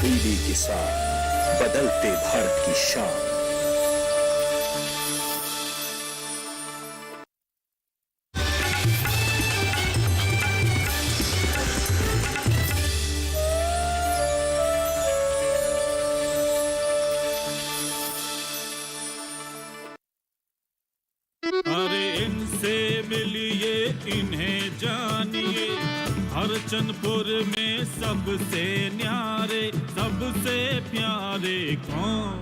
हिंदी के साथ बदलते भारत की शान। अरे इनसे मिलिए इन्हें जानिए, हरचंदपुर में सबसे न्यारे सबसे प्यारे कौन?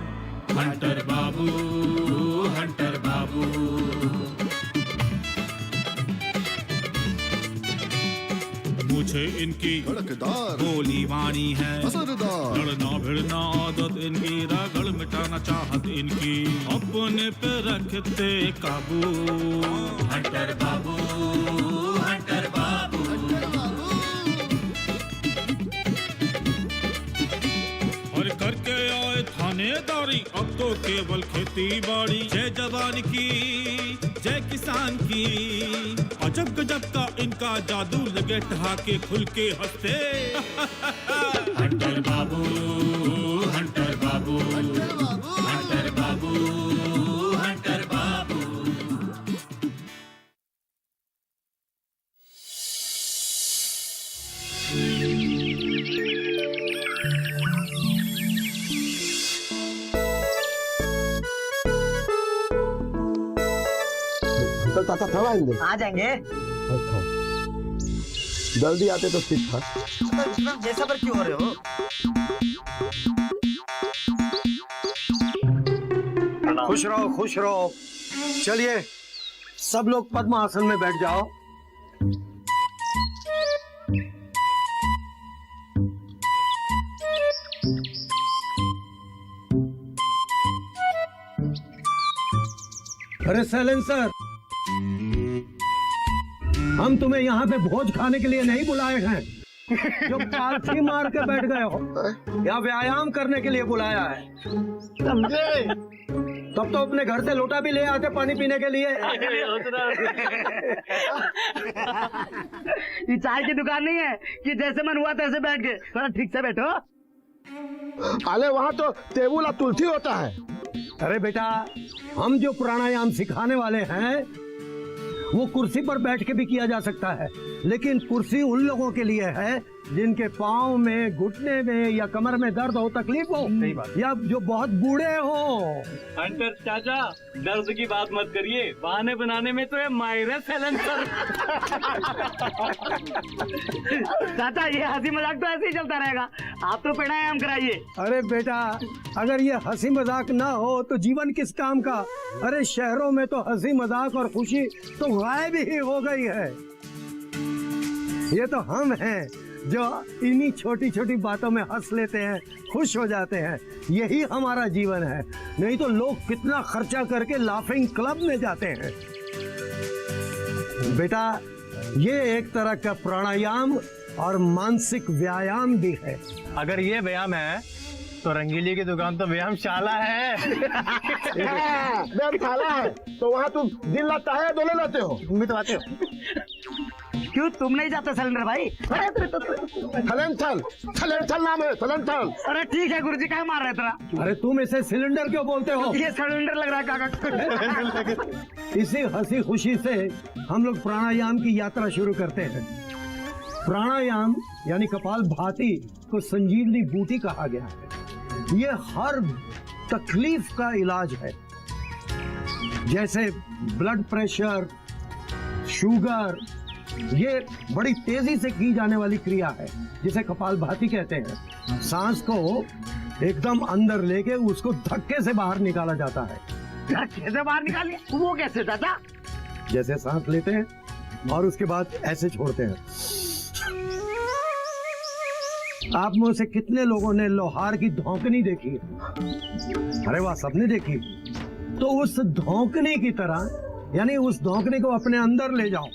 हंटर बाबू, हंटर बाबू। मुझे इनकी धड़कदार गोली वाणी है, असरदार लड़ना भिड़ना आदत इनकी, रगड़ मिटाना चाहत इनकी, अपने पे रखते काबू। हंटर बाबू, हंटर बाबू। और करके आए थानेदारी, अब तो केवल खेती बाड़ी। जय जवान की, जय किसान की, अजब गजब का इनका जादू, लगे ठहाके खुल के हंसते। हंटर बाबू, हंटर बाबू, हंटर बाबू, हंटर बाबू। तो ताता कब आएंगे? आ जाएंगे। अच्छा, जल्दी आते तो ठीक था। तो जैसा पर क्यों हो रहे हो? खुश रहो, खुश रहो। चलिए सब लोग पद्म आसन में बैठ जाओ। अरे सैलेंसर, हम तुम्हें यहाँ पे भोज खाने के लिए नहीं बुलाए हैं जो पालथी मार के बैठ गए हो। यहाँ व्यायाम करने के लिए बुलाया है। समझे? तब तो अपने घर से लोटा भी ले आते पानी पीने के लिए। ये चाय की दुकान नहीं है कि जैसे मन हुआ तैसे बैठ गए। थोड़ा ठीक से बैठो। अरे वहाँ तो टेबुल और तुलसी होता है। अरे बेटा, हम जो प्राणायाम सिखाने वाले हैं वो कुर्सी पर बैठ के भी किया जा सकता है, लेकिन कुर्सी उन लोगों के लिए है जिनके पाँव में, घुटने में या कमर में दर्द हो, तकलीफ हो, या जो बहुत बूढ़े हो। हंटर चाचा, दर्द की बात मत करिए, बहाने बनाने में तो ये माहिर है सैलेंसर। चाचा ये हंसी मजाक तो ऐसे ही चलता रहेगा, आप तो प्राणायाम कराइए। अरे बेटा, अगर ये हंसी मजाक ना हो तो जीवन किस काम का। अरे शहरों में तो हंसी मजाक और खुशी तो गायब ही हो गई है। ये तो हम हैं जो इन्हीं छोटी छोटी बातों में हंस लेते हैं, खुश हो जाते हैं। यही हमारा जीवन है। नहीं तो लोग कितना खर्चा करके लाफिंग क्लब में जाते हैं। बेटा, ये एक तरह का प्राणायाम और मानसिक व्यायाम भी है। अगर ये व्यायाम है तो रंगीली की दुकान तो व्यायामशाला है। व्यायामशाला है तो वहाँ तुम दिन लाता है, दोनों लाते हो। तुम तो आते हो। क्यों तुम नहीं जाते सिलेंडर भाई? थलन नाम है, थलन। अरे ठीक है गुरुजी, क्या मार रहे तेरा? अरे तुम इसे सिलेंडर क्यों बोलते हो? ये सिलेंडर लग रहा है काका। इसी हंसी खुशी से हम लोग प्राणायाम की यात्रा शुरू करते हैं। प्राणायाम यानी कपालभाति को संजीवनी बूटी कहा गया है। ये हर तकलीफ का इलाज है, जैसे ब्लड प्रेशर, शुगर। ये बड़ी तेजी से की जाने वाली क्रिया है जिसे कपालभाति कहते हैं। सांस को एकदम अंदर लेके उसको धक्के से बाहर निकाला जाता है। धक्के से बाहर निकालिए? वो कैसे चाचा? जैसे सांस लेते हैं और उसके बाद ऐसे छोड़ते हैं। आप में से कितने लोगों ने लोहार की धौंकनी देखी है? अरे वाह, सबने देखी। तो उस धौंकनी की तरह, यानी उस धौंकनी को अपने अंदर ले जाओ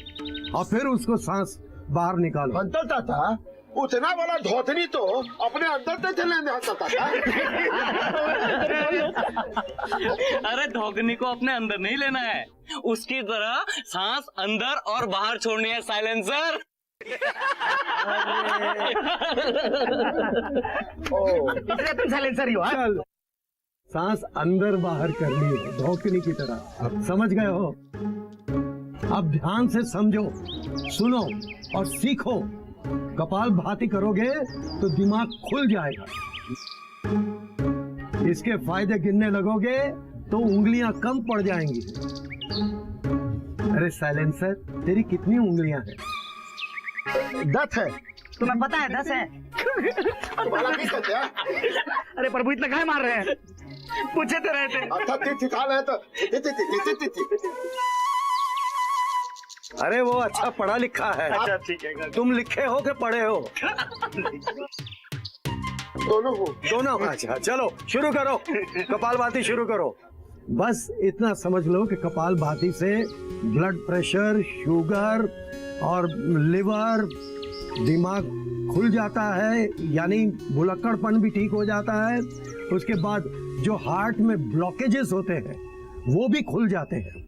और फिर उसको सांस बाहर निकालो। बनता था उतना बड़ा धोतनी तो अपने अंदर से चले जा सकता था। अरे धोकनी को अपने अंदर नहीं लेना है, उसकी तरह सांस अंदर और बाहर छोड़नी है साइलेंसर। इसलिए तुम साइलेंसर ही हो। चल सांस अंदर बाहर करनी है धोकनी की तरह, समझ गए हो? अब ध्यान से समझो, सुनो और सीखो। कपाल भाती करोगे तो दिमाग खुल जाएगा। इसके फायदे गिनने लगोगे तो उंगलियां कम पड़ जाएंगी। अरे साइलेंसर, तेरी कितनी उंगलियां हैं? 10 है। तुम्हें पता है 10 है? तुम्हारा भी कहते हैं? अरे प्रभु इतना काहे मार रहे हैं? पूछे तो रहे थे। अच्छा खा रहे तो अरे वो अच्छा पढ़ा लिखा है। अच्छा ठीक है। तुम लिखे हो कि पढ़े हो? दोनों हो। दोनों। अच्छा चलो शुरू करो, कपाल भाती शुरू करो। बस इतना समझ लो कि कपाल भाती से ब्लड प्रेशर, शुगर और लिवर, दिमाग खुल जाता है, यानी भुलक्कड़पन भी ठीक हो जाता है। उसके बाद जो हार्ट में ब्लॉकेजेस होते हैं वो भी खुल जाते हैं।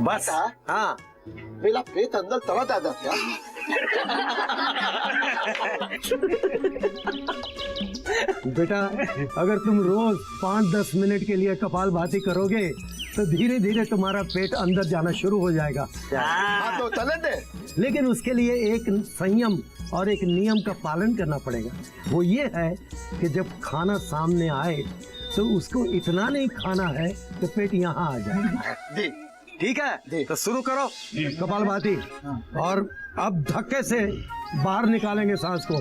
बस हाँ, मेरा पेट अंदर तड़ा दादा क्या? बेटा अगर तुम रोज 5-10 मिनट के लिए कपाल भाती करोगे तो धीरे धीरे तुम्हारा पेट अंदर जाना शुरू हो जाएगा। हाँ तो चले दे। लेकिन उसके लिए एक संयम और एक नियम का पालन करना पड़ेगा। वो ये है कि जब खाना सामने आए तो उसको इतना नहीं खाना है कि पेट यहाँ आ जाए। ठीक है, तो शुरू करो कपाल भाती। और अब धक्के से बाहर निकालेंगे सांस को।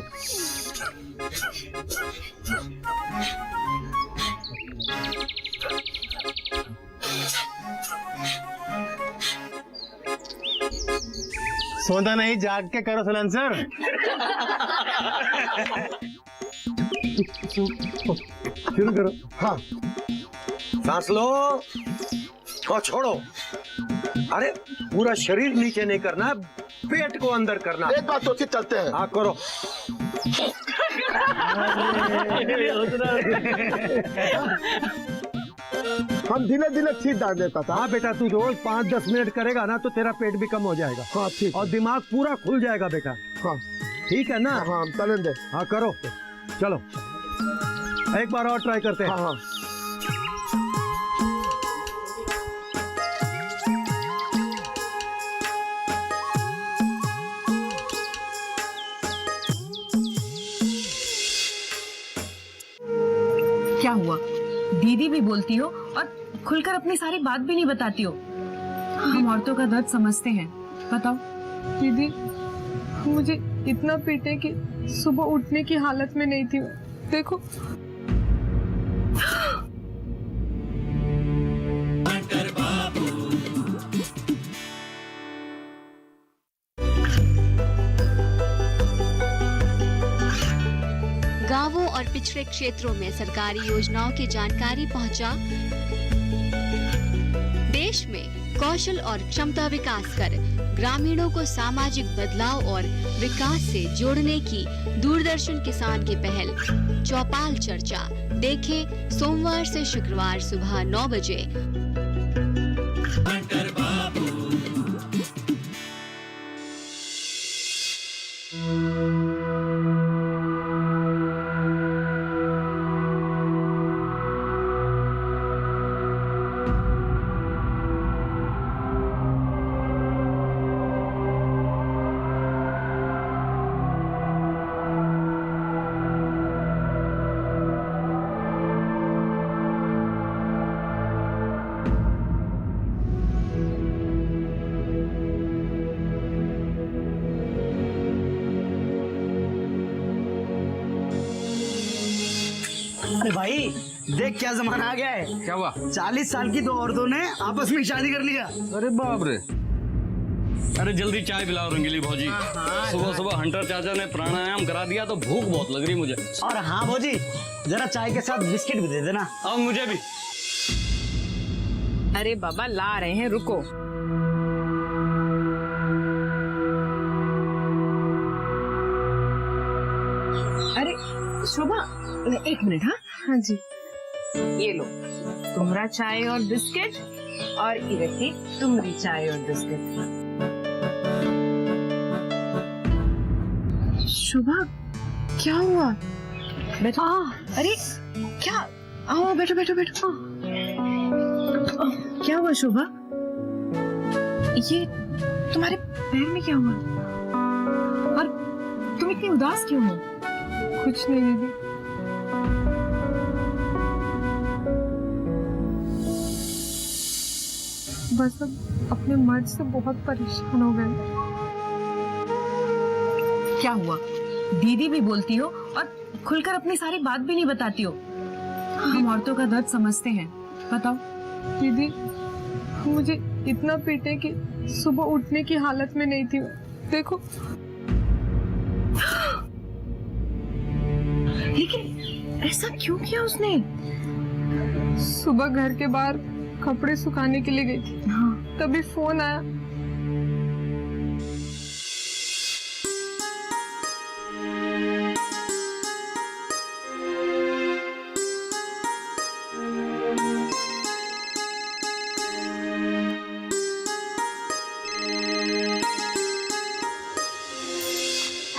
सोना नहीं, जाग के करो साइलेंसर। शुरू करो। हाँ सांस लो और छोड़ो। अरे पूरा शरीर नीचे नहीं करना, पेट को अंदर करना। एक बात सोच के चलते हैं। हाँ करो। हम धीरे धीरे ठीक डाल देता था। हाँ बेटा, तू रोज 5-10 मिनट करेगा ना तो तेरा पेट भी कम हो जाएगा। हाँ ठीक। और दिमाग पूरा खुल जाएगा बेटा। हाँ ठीक है ना? हाँ चलें दे। हाँ करो, चलो एक बार और ट्राई करते हैं। हाँ हाँ क्या हुआ? दीदी भी बोलती हो और खुलकर अपनी सारी बात भी नहीं बताती हो। हम औरतों का दर्द समझते हैं, बताओ। दीदी मुझे इतना पीटे कि सुबह उठने की हालत में नहीं थी। देखो गांवों और पिछड़े क्षेत्रों में सरकारी योजनाओं की जानकारी पहुंचा। देश में कौशल और क्षमता विकास कर ग्रामीणों को सामाजिक बदलाव और विकास से जोड़ने की दूरदर्शन किसान की पहल चौपाल चर्चा देखें सोमवार से शुक्रवार सुबह 9 बजे। अरे भाई देख क्या जमाना आ गया है। क्या हुआ? 40 साल की 2 औरतों ने आपस में शादी कर लिया। अरे बाप रे। अरे जल्दी चाय पिलाओ रंगीली भौजी। सुबह सुबह हंटर चाचा ने प्राणायाम करा दिया तो भूख बहुत लग रही मुझे। और हाँ भौजी, जरा चाय के साथ बिस्किट भी दे देना। और मुझे भी। अरे बाबा ला रहे हैं, रुको। शोभा, एक मिनट। हाँ हाँ जी। ये लो तुम्हारा चाय और बिस्किट, और ये रखी तुम्हारी चाय और बिस्किट। शोभा, क्या हुआ? बैठो। अरे क्या? आओ बैठो बैठो बैठो। क्या हुआ शोभा? ये तुम्हारे पैर में क्या हुआ? और तुम इतनी उदास क्यों हो? कुछ नहीं दीदी। बस अब अपने मर्द से बहुत परेशान हो गए। क्या हुआ? दीदी भी बोलती हो और खुलकर अपनी सारी बात भी नहीं बताती हो। हम औरतों का दर्द समझते हैं, बताओ। दीदी मुझे इतना पीटे कि सुबह उठने की हालत में नहीं थी। देखो। लेकिन ऐसा क्यों किया उसने? सुबह घर के बाहर कपड़े सुखाने के लिए गई थी। हाँ। तभी फोन आया।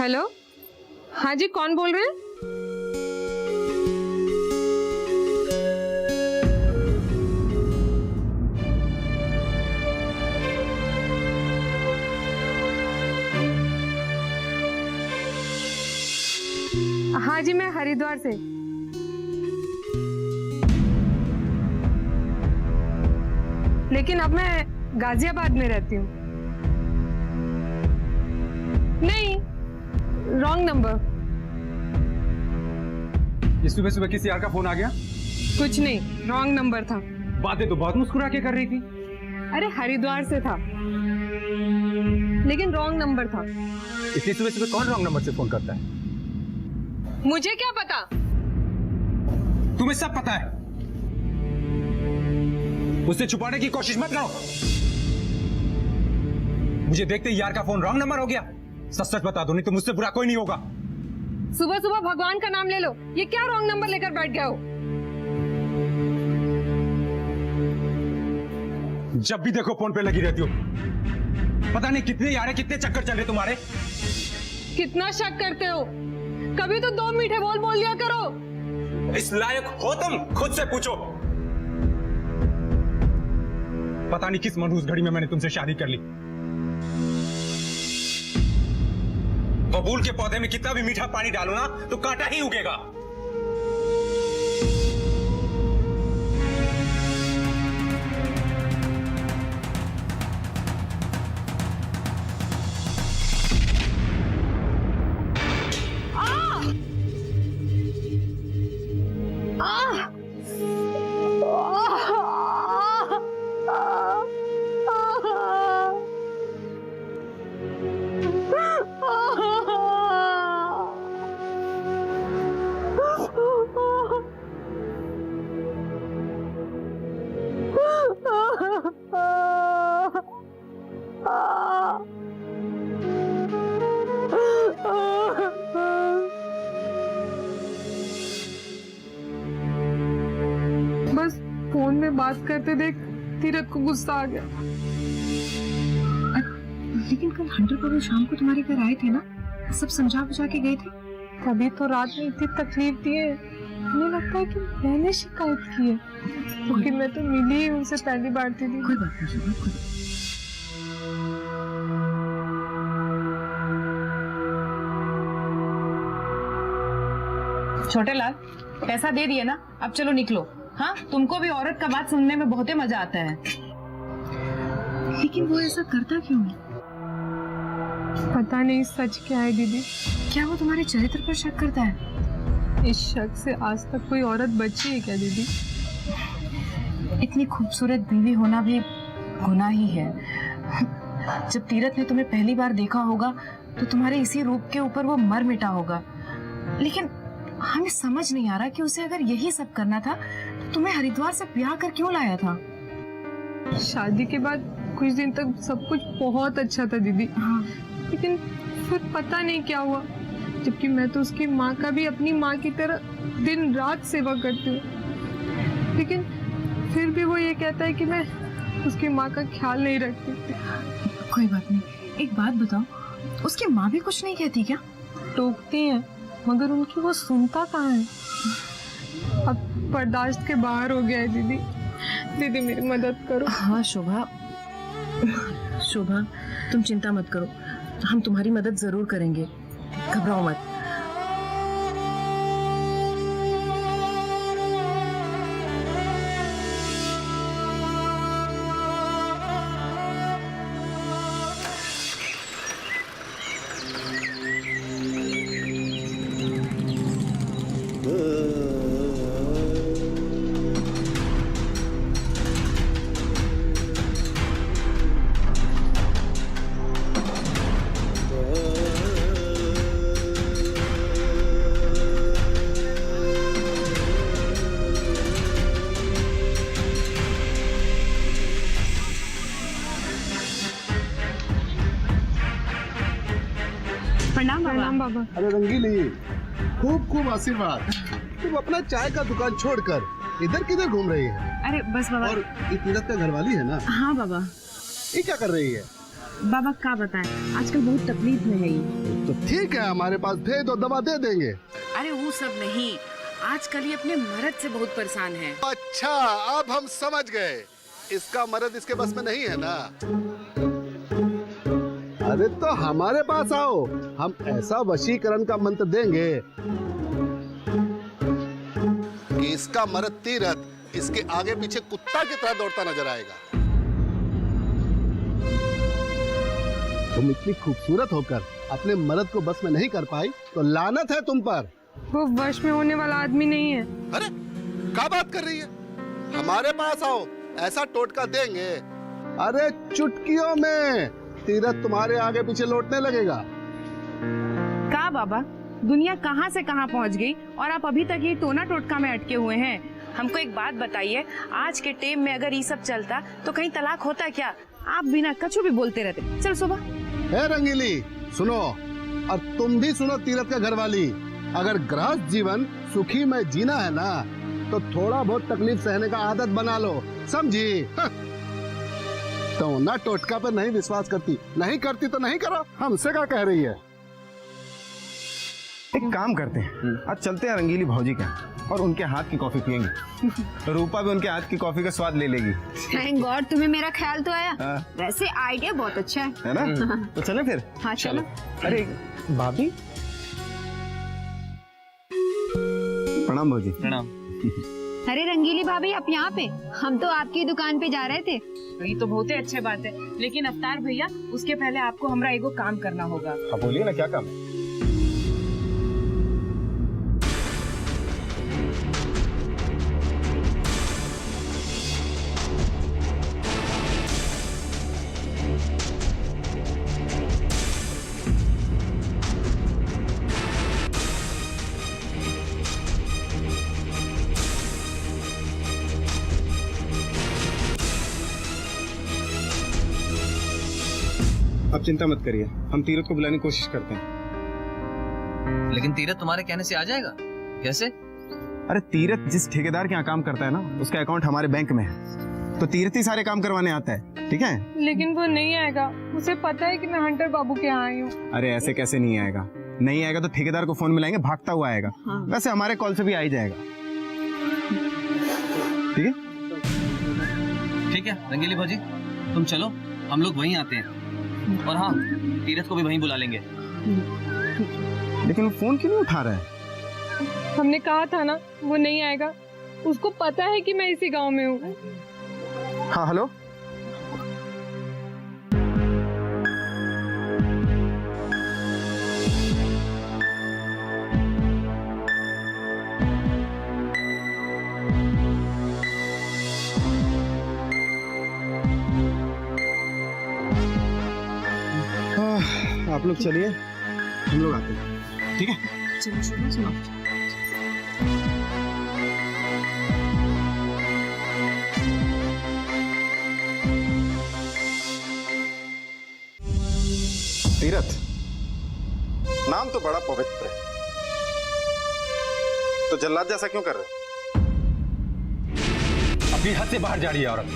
हेलो, हाँ जी, कौन बोल रहे हैं? हाँ जी, मैं हरिद्वार से। लेकिन अब मैं गाजियाबाद में रहती हूँ। नहीं, रॉन्ग नंबर। ये सुबह सुबह किसी यार का फोन आ गया? कुछ नहीं, रॉन्ग नंबर था। बातें तो बहुत मुस्कुरा के कर रही थी। अरे हरिद्वार से था, लेकिन रॉन्ग नंबर था। इतनी सुबह सुबह कौन रॉन्ग नंबर से फोन करता है? मुझे क्या पता? तुम्हें सब पता है। उससे छुपाने की कोशिश मत करो। मुझे देखते ही यार का फोन रॉन्ग नंबर हो गया। सच सच बता दो, नहीं तो मुझसे बुरा कोई नहीं होगा। सुबह सुबह भगवान का नाम ले लो। ये क्या रॉन्ग नंबर लेकर बैठ गए हो? जब भी देखो फोन पे लगी रहती हो। पता नहीं कितने यार, कितने चक्कर चल रहे तुम्हारे। कितना शक करते हो? कभी तो 2 मीठे बोल बोल लिया करो। इस लायक हो तुम? खुद से पूछो। पता नहीं किस मनहूस घड़ी में मैंने तुमसे शादी कर ली। बबूल के पौधे में कितना भी मीठा पानी डालो ना तो कांटा ही उगेगा। बस फोन में बात करते देख तीरथ को गुस्सा आ गया। लेकिन कल हंटर बाबू शाम को तुम्हारे घर आए थे ना, सब समझा बुझा के गए थे। तभी तो रात में इतनी तकलीफ दी है। मुझे लगता है कि मैंने शिकायत की है, क्योंकि मैं तो मिली ही उनसे पहली बार थी। कोई बात नहीं शोभा, कोई छोटे लाल, पैसा दे दिए ना, अब चलो निकलो। हाँ, तुमको भी औरत का बात सुनने में बहुत ही मजा आता है। लेकिन वो ऐसा करता क्यों है? पता नहीं सच क्या है दीदी। क्या वो तुम्हारे चरित्र पर शक करता है? इस शक से आज तक कोई औरत बची है क्या दीदी? इतनी खूबसूरत बीवी होना भी गुनाह ही है। जब तीरथ ने तुम्हें पहली बार देखा होगा तो तुम्हारे इसी रूप के ऊपर वो मर मिटा होगा। लेकिन हमें समझ नहीं आ रहा कि उसे अगर यही सब करना था तो तुम्हें हरिद्वार से ब्याह कर क्यों लाया था? शादी के बाद कुछ दिन तक सब कुछ बहुत अच्छा था दीदी। हाँ। लेकिन फिर पता नहीं क्या हुआ, जबकि मैं तो उसकी माँ का भी अपनी माँ की तरह दिन रात सेवा करती हूँ, लेकिन फिर भी वो ये कहता है कि मैं उसकी माँ का ख्याल नहीं रखती। कोई बात नहीं, एक बात बताओ, उसकी माँ भी कुछ नहीं कहती क्या? टोकती है मगर उनकी वो सुनता कहाँ है। अब बर्दाश्त के बाहर हो गया है दीदी। दीदी मेरी मदद करो। हाँ शोभा, शोभा तुम चिंता मत करो, हम तुम्हारी मदद जरूर करेंगे, घबराओ मत। प्रणाम बाबा। अरे रंगीली, खूब खूब आशीर्वाद। तुम अपना चाय का दुकान छोड़कर इधर किधर घूम रही है? अरे बस बाबा। और ये तीरथ का घरवाली है ना? हाँ बाबा। ये क्या कर रही है? बाबा क्या बताएं, आजकल बहुत तकलीफ में है ये। तो ठीक है, हमारे पास भेज और दवा दे देंगे। अरे वो सब नहीं, आजकल ये अपने मर्द से बहुत परेशान है। अच्छा, अब हम समझ गए, इसका मर्द इसके बस में नहीं है ना? अरे तो हमारे पास आओ, हम ऐसा वशीकरण का मंत्र देंगे कि इसका मर्द तीरथ इसके आगे पीछे कुत्ता की तरह दौड़ता नजर आएगा। तुम इतनी खूबसूरत होकर अपने मर्द को बस में नहीं कर पाई तो लानत है तुम पर। वो वश में होने वाला आदमी नहीं है। अरे क्या बात कर रही है? हमारे पास आओ, ऐसा टोटका देंगे, अरे चुटकियों में तीरथ तुम्हारे आगे पीछे लौटने लगेगा। का बाबा, दुनिया कहाँ से कहाँ पहुँच गई और आप अभी तक ये टोना टोटका में अटके हुए हैं। हमको एक बात बताइए, आज के टाइम में अगर ये सब चलता तो कहीं तलाक होता क्या? आप बिना कछु भी बोलते रहते। चल सुबह। है रंगीली, सुनो, और तुम भी सुनो तीरथ का घरवाली, अगर गृहस्थ जीवन सुखी में जीना है ना तो थोड़ा बहुत तकलीफ सहने का आदत बना लो, समझी? तो ना टोटका पर नहीं विश्वास करती, नहीं करती तो नहीं करो, हमसे क्या कह रही है? एक काम करते हैं, आज चलते हैं रंगीली भौजी के और उनके हाथ की कॉफी पियेंगे। तो रूपा भी उनके हाथ की कॉफी का स्वाद ले लेगी। थैंक गॉड तुम्हें मेरा ख्याल तो आया। हाँ। वैसे आइडिया बहुत अच्छा है ना? तो चलें फिर। हाँ चलो। अरे भाभी, प्रणाम भौजी। प्रणाम। अरे रंगीली भाभी, आप यहाँ पे? हम तो आपकी दुकान पे जा रहे थे। ये तो बहुत ही अच्छी बात है, लेकिन अवतार भैया उसके पहले आपको हमारा एगो काम करना होगा। आप बोलिए ना, क्या काम है? आप चिंता मत करिए, हम तीरथ को बुलाने की कोशिश करते हैं। लेकिन तीरथ तुम्हारे कहने से आ जाएगा कैसे? अरे तीरथ जिस ठेकेदार के यहाँ काम करता है ना, उसका अकाउंट हमारे बैंक में है, तो तीरथ ही सारे काम करवाने आता है, ठीक है? लेकिन वो नहीं आएगा, उसे पता है कि मैं हंटर बाबू के यहाँ आई हूँ। अरे ऐसे कैसे नहीं आएगा? नहीं आएगा तो ठेकेदार को फोन मिलाएंगे, भागता हुआ आएगा। हाँ। वैसे हमारे कॉल से भी आ ही जाएगा, ठीक है? ठीक है रंगीली भौजी, तुम चलो, हम लोग वहीं आते हैं। और हाँ, तीरथ को भी वहीं बुला लेंगे। लेकिन वो फोन क्यों नहीं उठा रहा है? हमने कहा था ना वो नहीं आएगा, उसको पता है कि मैं इसी गांव में हूँ। हाँ हेलो, आप लोग चलिए, हम लोग आते हैं, ठीक है? चलो सुनो सुनो। तीरथ, नाम तो बड़ा पवित्र है, तो जल्लाद जैसा क्यों कर रहे हो? अपनी हद से बाहर जा रही है औरत,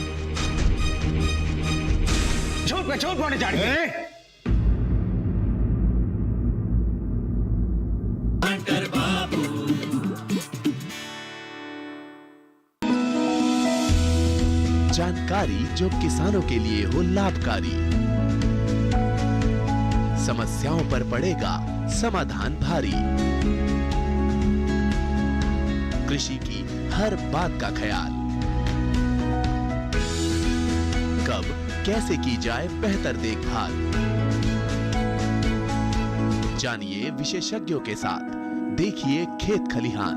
झूठ पे झूठ बोलने जा रही है। जानकारी जो किसानों के लिए हो लाभकारी, समस्याओं पर पड़ेगा समाधान भारी, कृषि की हर बात का ख्याल, कब कैसे की जाए बेहतर देखभाल, जानिए विशेषज्ञों के साथ, देखिए खेत खलिहान,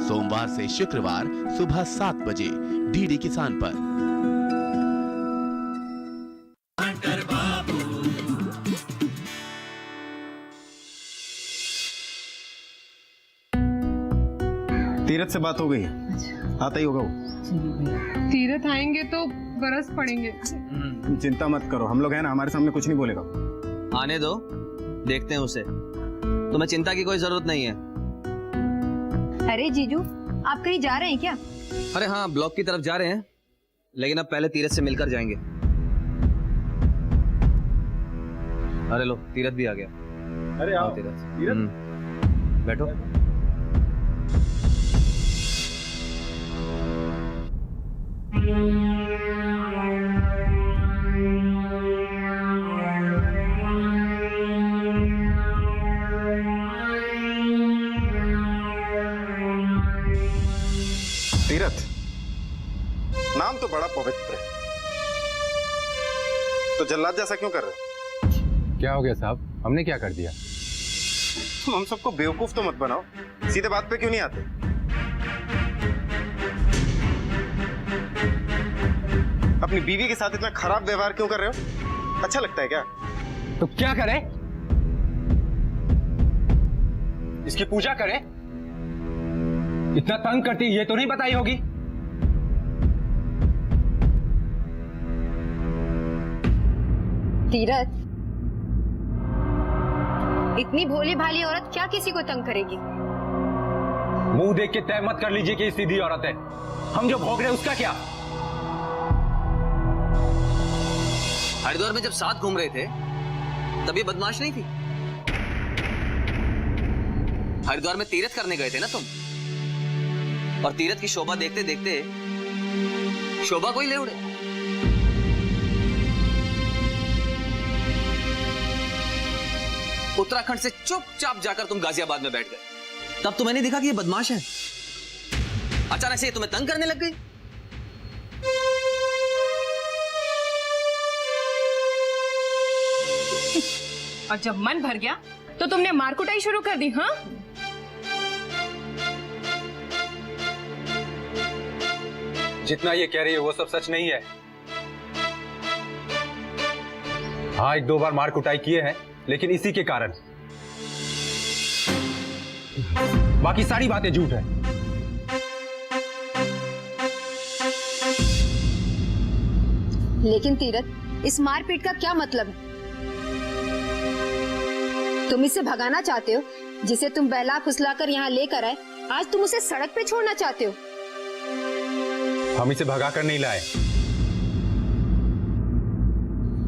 सोमवार से शुक्रवार सुबह 7 बजे डीडी किसान पर। तीरथ से बात हो गई है, आता ही होगा वो। तीरथ आएंगे तो बरस पड़ेंगे। तुम चिंता मत करो, हम लोग हैं ना, हमारे सामने कुछ नहीं बोलेगा। आने दो, देखते हैं उसे, तुम्हें चिंता की कोई जरूरत नहीं है। अरे जीजू, आप कहीं जा रहे हैं क्या? अरे हाँ, ब्लॉक की तरफ जा रहे हैं, लेकिन अब पहले तीरथ से मिलकर जाएंगे। अरे लो, तीरथ भी आ गया। अरे आओ तीरथ, बैठो। तीरथ, नाम तो बड़ा पवित्र है, तो जल्लाद जैसा क्यों कर रहे हो? क्या हो गया साहब, हमने क्या कर दिया? तुम हम सबको बेवकूफ तो मत बनाओ, सीधे बात पे क्यों नहीं आते? अपनी बीवी के साथ इतना खराब व्यवहार क्यों कर रहे हो? अच्छा लगता है क्या? तो क्या करे? इसकी पूजा करे? इतना तंग करती ये तो नहीं बताई होगी। तीरथ, इतनी भोली भाली औरत क्या किसी को तंग करेगी? मुंह देख के तय मत कर लीजिए कि सीधी औरत है, हम जो भोग रहे हैं उसका क्या? हरिद्वार में जब साथ घूम रहे थे तब ये बदमाश नहीं थी। हरिद्वार में तीरथ करने गए थे ना तुम, और तीरथ की शोभा देखते देखते शोभा को ही ले उड़े। उत्तराखंड से चुपचाप जाकर तुम गाजियाबाद में बैठ गए, तब तुम्हें नहीं दिखा कि ये बदमाश है? अचानक से ये तुम्हें तंग करने लग गई। और जब मन भर गया तो तुमने मारकुटाई शुरू कर दी। हाँ, जितना ये कह रही है वो सब सच नहीं है। हाँ, 1-2 बार मार कुटाई किए हैं, लेकिन इसी के कारण। बाकी सारी बातें झूठ है। लेकिन तीरथ, इस मारपीट का क्या मतलब है? तुम इसे भगाना चाहते हो, जिसे तुम बहला फुसलाकर यहाँ लेकर आए, आज तुम उसे सड़क पे छोड़ना चाहते हो। हम इसे भगा कर नहीं लाए,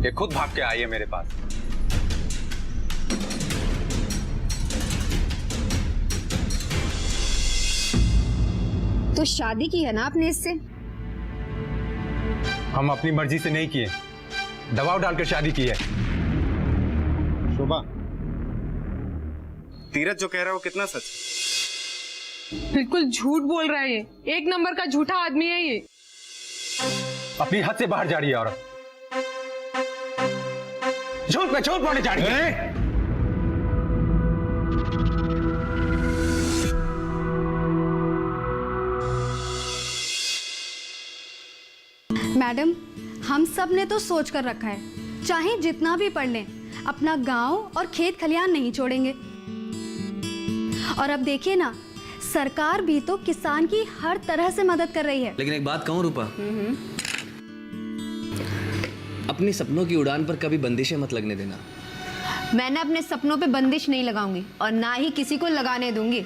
ये खुद भाग के आई है मेरे पास। तो शादी की है ना आपने इससे? हम अपनी मर्जी से नहीं किए, दबाव डालकर शादी की है। शोभा, तीरथ जो कह रहा है वो कितना सच? बिल्कुल झूठ बोल रहा है ये, 1 नंबर का झूठा आदमी है ये। अपनी हद से बाहर जा रही है औरत, झूठ पे झूठ बोलने जा रही है। मैडम, हम सब ने तो सोच कर रखा है, चाहे जितना भी पढ़ लें, अपना गांव और खेत खलिहान नहीं छोड़ेंगे। और अब देखिए ना, सरकार भी तो किसान की हर तरह से मदद कर रही है। लेकिन एक बात कहूं रूपा, अपनी सपनों की उड़ान पर कभी बंदिशें मत लगने देना। मैं ना अपने सपनों पे बंदिश नहीं लगाऊंगी और ना ही किसी को लगाने दूंगी।